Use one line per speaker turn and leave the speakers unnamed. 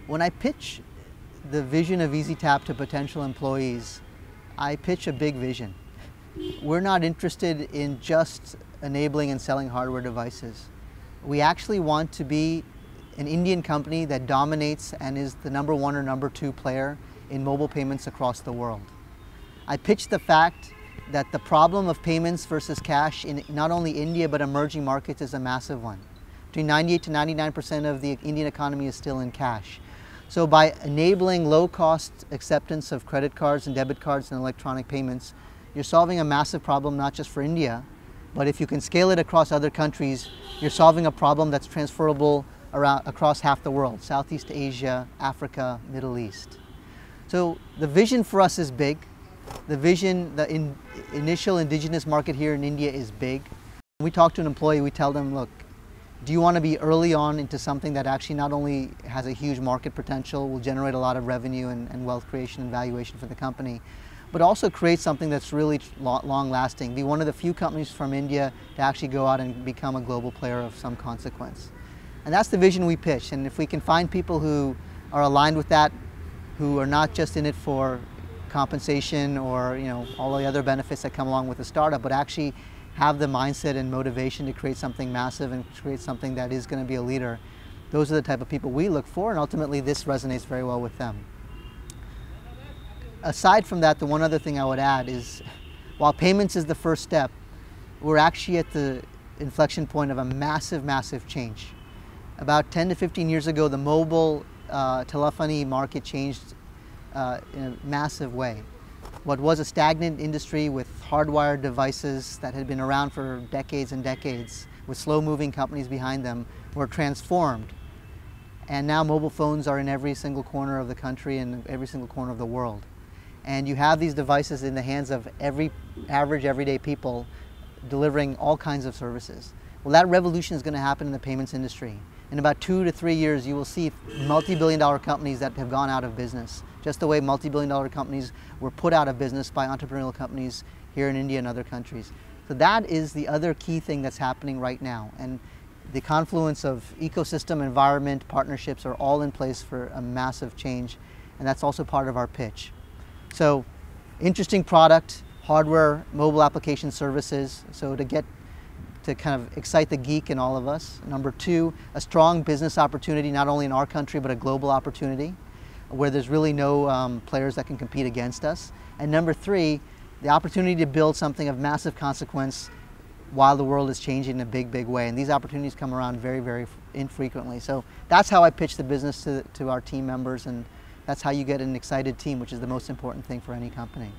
When I pitch the vision of Ezetap to potential employees, I pitch a big vision. We're not interested in just enabling and selling hardware devices. We actually want to be an Indian company that dominates and is the #1 or #2 player in mobile payments across the world. I pitch the fact that the problem of payments versus cash in not only India but emerging markets is a massive one. Between 98 to 99% of the Indian economy is still in cash. So by enabling low-cost acceptance of credit cards and debit cards and electronic payments, you're solving a massive problem not just for India, but if you can scale it across other countries, you're solving a problem that's transferable across half the world: Southeast Asia, Africa, Middle East. So the vision for us is big. The vision, the initial indigenous market here in India is big. When we talk to an employee, we tell them, look, do you want to be early on into something that actually not only has a huge market potential, will generate a lot of revenue and wealth creation and valuation for the company, but also create something that's really long-lasting, be one of the few companies from India to actually go out and become a global player of some consequence. And that's the vision we pitch. And if we can find people who are aligned with that, who are not just in it for compensation or all the other benefits that come along with a startup, but actually have the mindset and motivation to create something massive and create something that is going to be a leader, those are the type of people we look for, and ultimately this resonates very well with them. Aside from that, the one other thing I would add is, while payments is the first step, we're actually at the inflection point of a massive, massive change. About 10 to 15 years ago, the mobile telephony market changed in a massive way. What was a stagnant industry with hardwired devices that had been around for decades and decades, with slow-moving companies behind them, were transformed. And now mobile phones are in every single corner of the country and every single corner of the world. And you have these devices in the hands of every average, everyday people delivering all kinds of services. Well, that revolution is going to happen in the payments industry. In about 2 to 3 years, you will see multi-billion-dollar companies that have gone out of business, just the way multi-billion-dollar companies were put out of business by entrepreneurial companies here in India and other countries. So that is the other key thing that's happening right now. And the confluence of ecosystem, environment, partnerships are all in place for a massive change. And that's also part of our pitch. So interesting product, hardware, mobile application services. So to kind of excite the geek in all of us. Number 2, a strong business opportunity, not only in our country, but a global opportunity where there's really no players that can compete against us. And number 3, the opportunity to build something of massive consequence while the world is changing in a big, big way. And these opportunities come around very, very infrequently. So that's how I pitch the business to our team members, and that's how you get an excited team, which is the most important thing for any company.